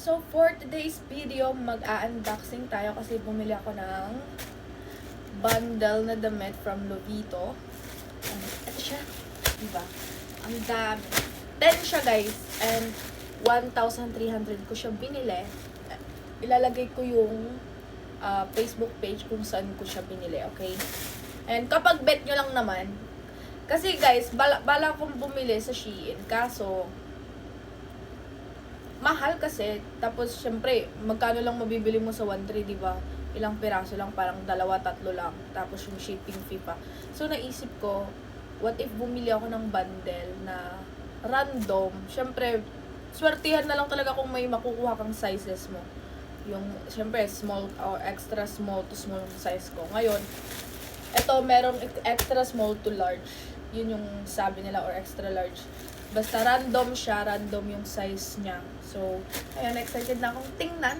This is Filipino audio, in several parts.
So for today's video, mag-a-unboxing tayo kasi bumili ako ng bundle na damit from Lovito. Ito siya. Diba? Ang dami. 10 siya guys. And 1,300 ko siya binili. Ilalagay ko yung Facebook page kung saan ko siya binili. Okay? And kapag bet nyo lang naman, kasi guys, bala kong bumili sa Shein. Kaso, mahal kasi. Tapos, syempre, magkano lang mabibili mo sa 1.3, diba? Ilang piraso lang, parang 2-3 lang. Tapos, yung shipping fee pa. So, naisip ko, what if bumili ako ng bundle na random? Syempre, swertihan na lang talaga kung may makukuha kang sizes mo. Yung, syempre, small or extra small to small size ko. Ngayon, ito, merong extra small to large. Yun yung sabi nila, or extra large. Basta random siya, random yung size niya. So, ayun, excited na akong tingnan.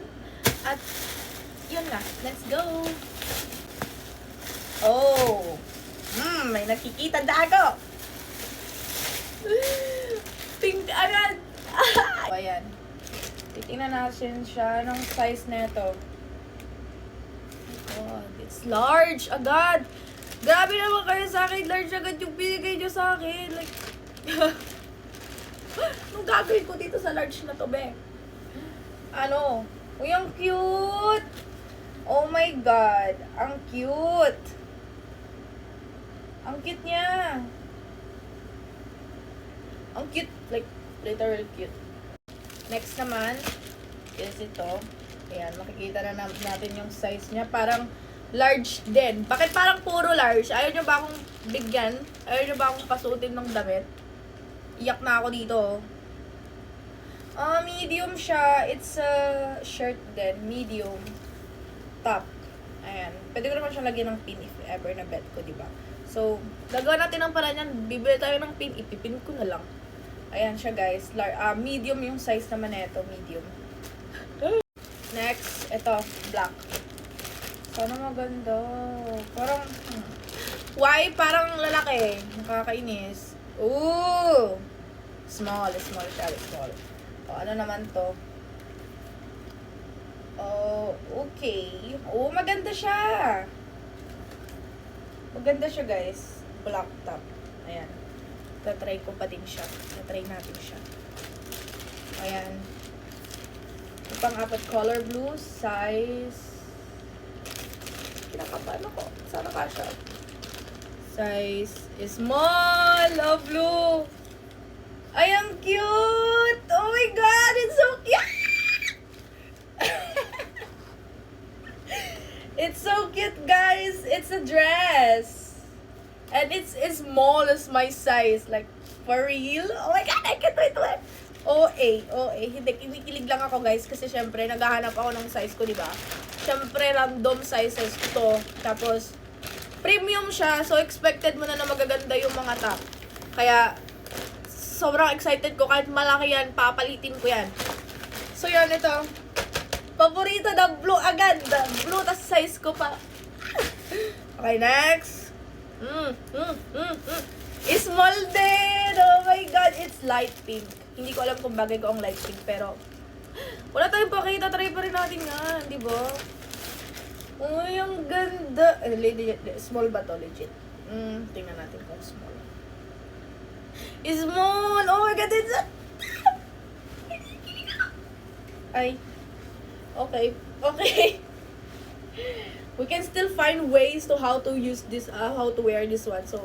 At, yun na, let's go! Oh! May nakikita na ako! Pink agad! So, ayan. Titingnan natin siya ng size na ito. Oh, it's large agad! Grabe naman kayo sa akin, large agad yung binigay nyo sa akin. Like, anong gagawin ko dito sa large na to, be? Ano? Uy, ang cute! Oh my God! Ang cute! Ang cute niya! Ang cute! Like, literal cute. Next naman, is ito. Ayan, makikita na natin yung size niya. Parang large din. Bakit parang puro large? Ayaw nyo ba akong bigyan? Ayaw nyo ba akong pasuotin ng damit? Iyak na ako dito. Medium siya. It's a shirt din. Medium. Top. Ayan. Pwede ko naman siya lagyan ng pin if ever na bet ko, diba? So, gagawa natin ng paraan yan. Bibili tayo ng pin. Ipipin ko na lang. Ayan siya, guys. Medium yung size naman nito. Medium. Next, ito. Black. Sana maganda. Parang, why? Parang lalaki. Nakakainis. Ooh! Small siya. Small. O, ano naman to? Oh, okay. Oh, maganda siya. Maganda siya, guys. Black top. Ayan. Tatry ko pa din siya. Tatry natin siya. Ayan. Ito pang-apat, color blue, size. Kinakabahan ako. Sana kasha. Size is small. Love blue. Ay, ang cute! Oh my God! It's so cute! It's so cute, guys! It's a dress! And it's as small as my size. Like, for real? Oh my God! I can't wait to it! OA. Hindi, kinikilig lang ako, guys. Kasi syempre, naghahanap ako ng size ko, diba? Syempre, random sizes to. Tapos, premium siya. So, expected mo na magaganda yung mga top. Kaya, sobrang excited ko. Kahit malaki yan, papalitin ko yan. So, yun, ito. Paborito na blue agad. Blue, tas size ko pa. Okay, next. Small din. Oh my God. It's light pink. Hindi ko alam kung bagay ko ang light pink. Pero, wala tayong pakita. Try pa rin natin yan. Di ba? Uy, ang ganda. Small ba to? Legit. Tingnan natin kung small. Small! Oh my God, it's a... Ay. Okay. We can still find ways to how to use this, how to wear this one. So,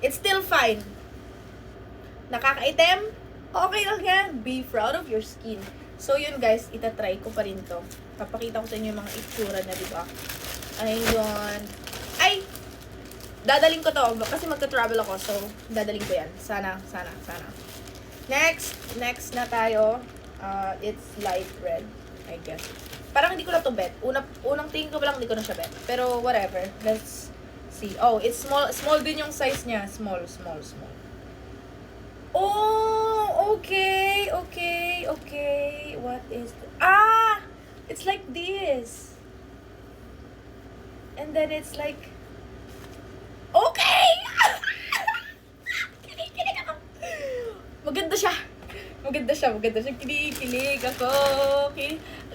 it's still fine. Nakaka-item? Okay lang yan. Be proud of your skin. So, yun guys, itatry ko pa rin to. Papakita ko sa inyo yung mga itsura na, diba? Ayun. Ay! Dadaling ko to kasi magta-travel ako. So, dadaling ko yan. Sana. Next na tayo. It's light red, I guess. Parang hindi ko na to bet. Unang tingin ko pa lang hindi ko na siya bet. Pero whatever. Let's see. Oh, it's small. Small din yung size niya. Small. Oh, okay. What is it's like this. And then it's like, okay! Maganda siya. maganda siya. Kinikilig ako.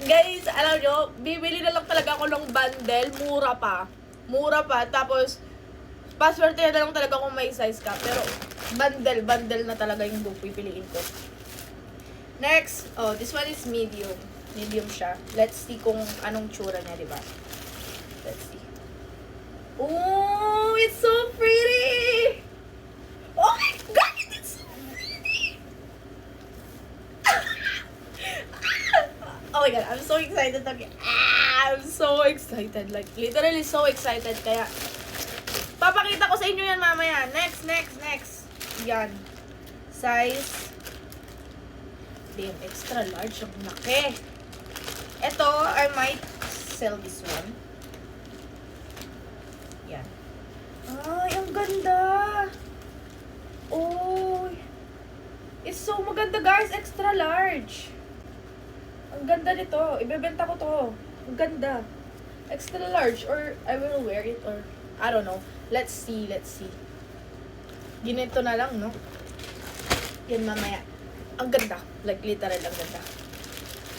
Guys, alam nyo, bibili na lang talaga ako ng bundle. Mura pa. Tapos, password na lang talaga kung may size ka. Pero, bundle na talaga yung pipiliin ko. Next, this one is medium. Medium siya. Let's see kung anong tsura niya, diba? Let's see. Oh, it's so pretty! Oh my God, it's so pretty! Oh my God, I'm so excited. I'm so excited. Like, literally so excited. Kaya, papakita ko sa inyo yan mamaya. Next. Yan. Size. Damn, extra large. Ang laki. Ito, I might sell this one. Yan. Ay, ang ganda. Oh. It's so maganda, guys. Extra large. Ang ganda nito. Ibebenta ko to. Ang ganda. Extra large. Or I will wear it. Or I don't know. Let's see. Ginito na lang, no? Yan mamaya. Ang ganda. Like, literal, ang ganda.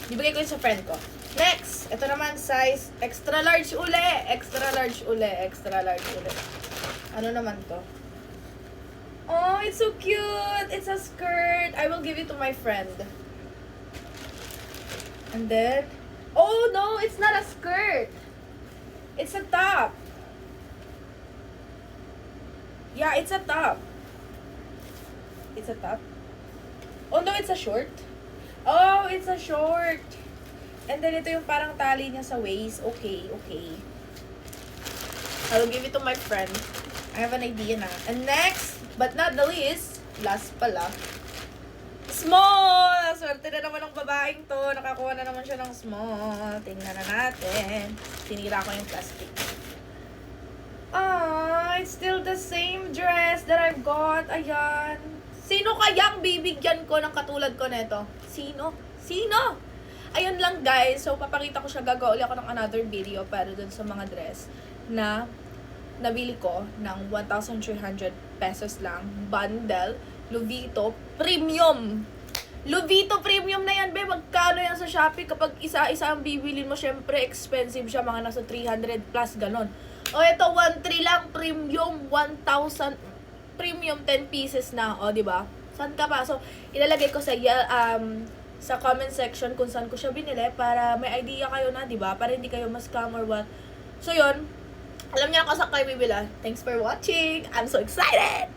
Ibigay ko yun sa friend ko. Next. Ito naman, size extra large uli. Extra large uli. Ano naman to? Oh, it's so cute. It's a skirt. I will give it to my friend. And then, oh no, it's not a skirt. It's a top. Yeah, it's a top. It's a top. Oh no, it's a short. Oh, it's a short. And then ito yung parang tali niya sa waist. Okay. I will give it to my friend. I have an idea na. And next, but not the least, last pala, small! Swerte na naman ng babaeng to. Nakakuha na naman siya ng small. Tingnan na natin. Tinira ko yung plastic. It's still the same dress that I've got. Ayan. Sino kayang bibigyan ko ng katulad ko nito? Sino? Ayun lang, guys. So, papakita ko siya. Gagawa ulit ako ng another video para dun sa mga dress na nabili ko ng 1,300 pesos lang. Bundle. Lovito Premium. Lovito Premium na yan, be. Magkano yan sa Shopee? Kapag isa-isa ang bibilin mo, syempre expensive siya. Mga nasa 300 plus, ganon. O, ito, 1,300 lang. Premium, 1,000. Premium, 10 pieces na. O, diba? Saan ka pa? So, ilalagay ko sa comment section kung saan ko siya binili para may idea kayo na, diba? Para hindi kayo ma-scam or what. So, yun. Alam niyo na kung saan kayo bibila. Thanks for watching. I'm so excited!